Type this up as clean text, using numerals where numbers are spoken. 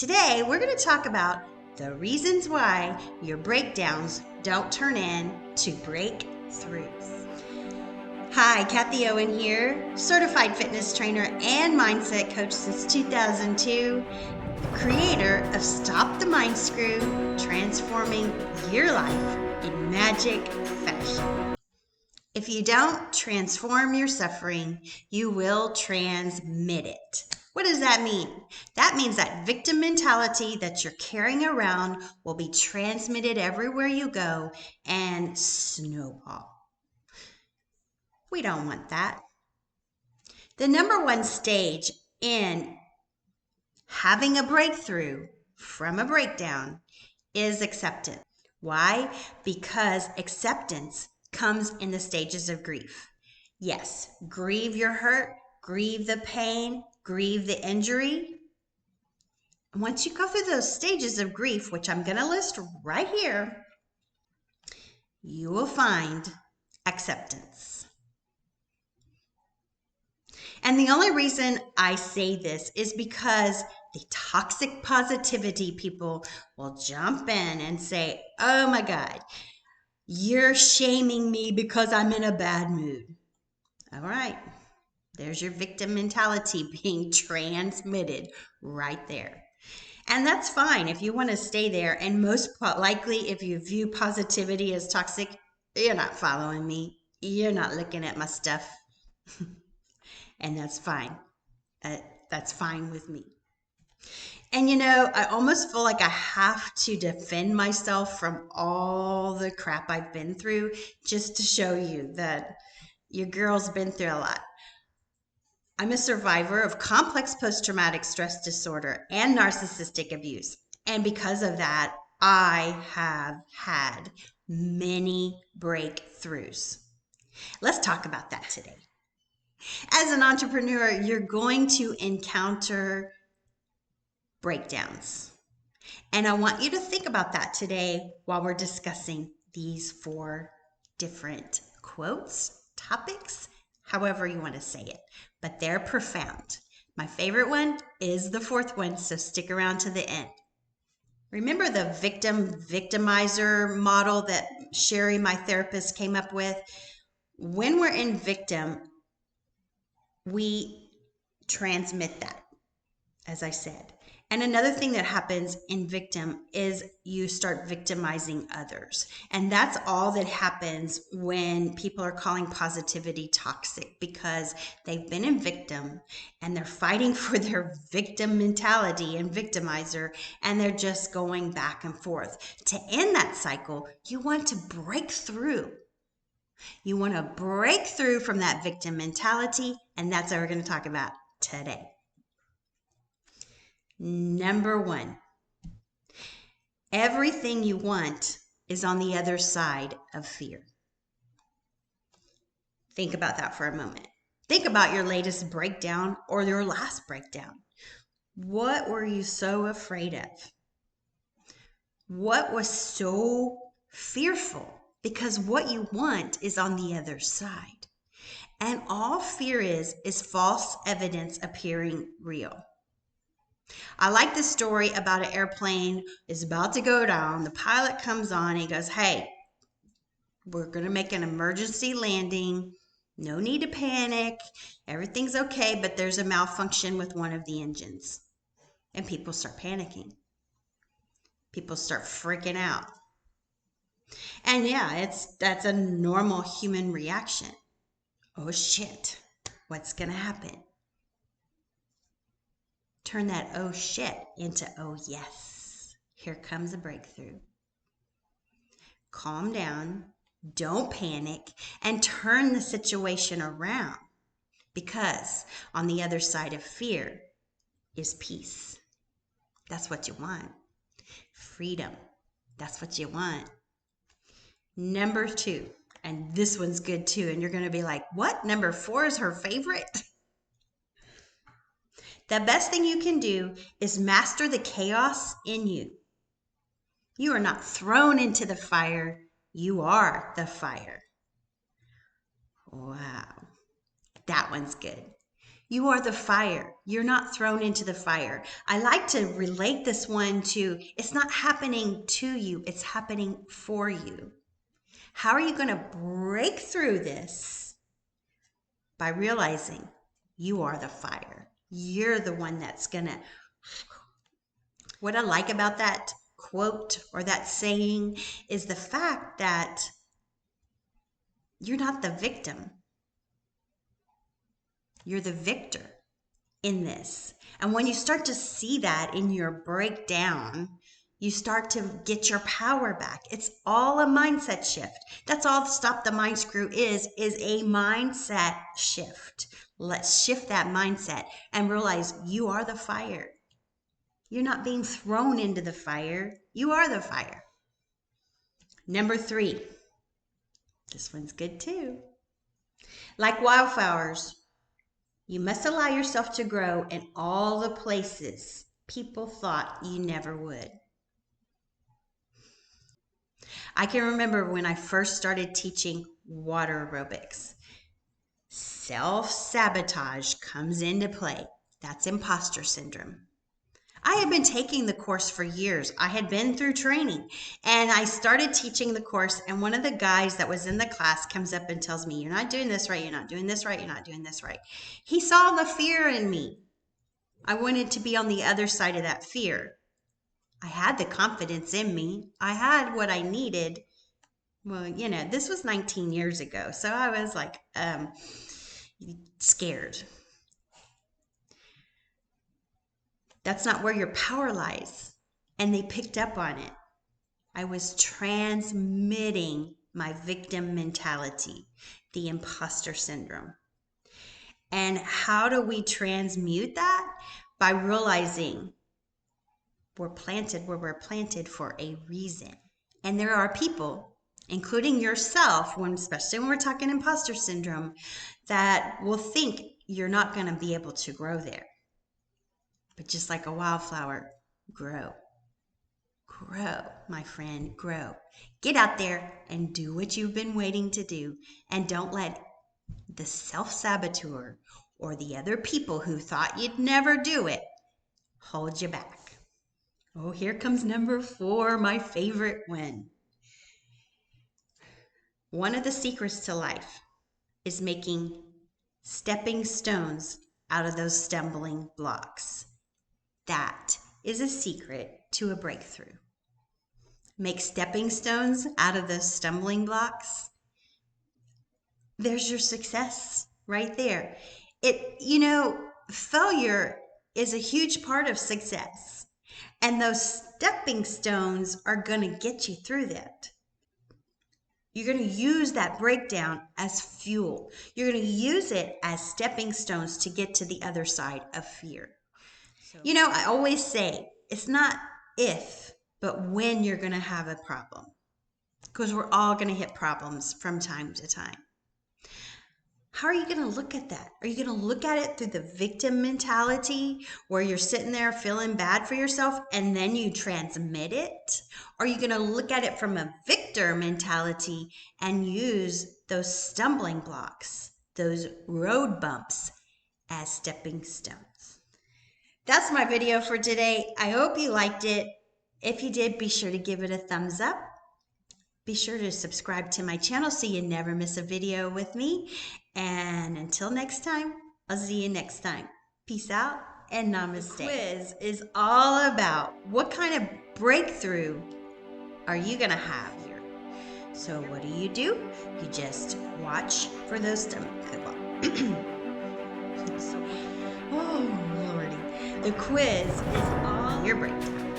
Today, we're going to talk about the reasons why your breakdowns don't turn into breakthroughs. Hi, Kathie Owen here, certified fitness trainer and mindset coach since 2002, creator of Stop the Mind Screw, transforming your life in magic fashion. If you don't transform your suffering, you will transmit it. What does that mean? That means that victim mentality that you're carrying around will be transmitted everywhere you go and snowball. We don't want that. The number one stage in having a breakthrough from a breakdown is acceptance. Why? Because acceptance comes in the stages of grief. Yes, grieve your hurt, grieve the pain, grieve the injury. Once you go through those stages of grief, which I'm going to list right here, you will find acceptance. And the only reason I say this is because the toxic positivity people will jump in and say, oh my God, you're shaming me because I'm in a bad mood. All right. There's your victim mentality being transmitted right there. And that's fine if you want to stay there. And most likely, if you view positivity as toxic, you're not following me. You're not looking at my stuff. And that's fine. That's fine with me. And you know, I almost feel like I have to defend myself from all the crap I've been through just to show you that your girl's been through a lot. I'm a survivor of complex post-traumatic stress disorder and narcissistic abuse. And because of that, I have had many breakthroughs. Let's talk about that today. As an entrepreneur, you're going to encounter breakdowns. And I want you to think about that today while we're discussing these 4 different quotes, topics, however you want to say it, but they're profound. My favorite one is the 4th one, so stick around to the end. Remember the victim-victimizer model that Sherry, my therapist, came up with? When we're in victim, we transmit that, as I said. And another thing that happens in victim is you start victimizing others. And that's all that happens when people are calling positivity toxic, because they've been in victim and they're fighting for their victim mentality and victimizer, and they're just going back and forth. To end that cycle, you want to break through. You want to break through from that victim mentality, and that's what we're going to talk about today. Number 1, everything you want is on the other side of fear. Think about that for a moment. Think about your latest breakdown or your last breakdown. What were you so afraid of? What was so fearful? Because what you want is on the other side. And all fear is false evidence appearing real. I like the story about an airplane is about to go down. The pilot comes on. He goes, hey, we're going to make an emergency landing. No need to panic. Everything's okay, but there's a malfunction with one of the engines. And people start panicking. People start freaking out. And yeah, that's a normal human reaction. Oh shit, what's going to happen? Turn that oh shit into oh yes. Here comes a breakthrough. Calm down, don't panic, and turn the situation around, because on the other side of fear is peace. That's what you want. Freedom. That's what you want. Number 2, and this one's good too, and you're going to be like, what? Number 4 is her favorite? The best thing you can do is master the chaos in you. You are not thrown into the fire. You are the fire. Wow. That one's good. You are the fire. You're not thrown into the fire. I like to relate this one to, it's not happening to you, it's happening for you. How are you going to break through this? By realizing you are the fire. You're the one that's going to. What I like about that quote or that saying is the fact that you're not the victim. You're the victor in this. And when you start to see that in your breakdown, you start to get your power back. It's all a mindset shift. That's all Stop the Mind Screw is a mindset shift. Let's shift that mindset and realize you are the fire. You're not being thrown into the fire. You are the fire. Number 3. This one's good too. Like wildflowers, you must allow yourself to grow in all the places people thought you never would. I can remember when I first started teaching water aerobics. Self-sabotage comes into play. That's imposter syndrome. I had been taking the course for years. I had been through training and I started teaching the course, and one of the guys that was in the class comes up and tells me, "You're not doing this right. You're not doing this right. You're not doing this right." He saw the fear in me. I wanted to be on the other side of that fear. I had the confidence in me. I had what I needed. Well, this was 19 years ago. So I was like, scared. That's not where your power lies. And they picked up on it. I was transmitting my victim mentality, the imposter syndrome. And how do we transmute that? By realizing we're planted where we're planted for a reason. And there are people, including yourself, especially when we're talking imposter syndrome, that will think you're not going to be able to grow there. But just like a wildflower, grow. Grow, my friend, grow. Get out there and do what you've been waiting to do. And don't let the self-saboteur or the other people who thought you'd never do it hold you back. Oh, here comes number 4, my favorite one. One of the secrets to life is making stepping stones out of those stumbling blocks. That is a secret to a breakthrough. Make stepping stones out of those stumbling blocks. There's your success right there. Failure is a huge part of success. And those stepping stones are going to get you through that. You're going to use that breakdown as fuel. You're going to use it as stepping stones to get to the other side of fear. I always say it's not if, but when you're going to have a problem. Because we're all going to hit problems from time to time. How are you going to look at that? Are you going to look at it through the victim mentality where you're sitting there feeling bad for yourself and then you transmit it? Or are you going to look at it from a victor mentality and use those stumbling blocks, those road bumps as stepping stones? That's my video for today. I hope you liked it. If you did, be sure to give it a thumbs up. Be sure to subscribe to my channel so you never miss a video with me. And until next time, I'll see you next time. Peace out and namaste. The quiz is all about what kind of breakthrough are you going to have here. So what do? You just watch for those oh, Lordy. The quiz is all your breakdown.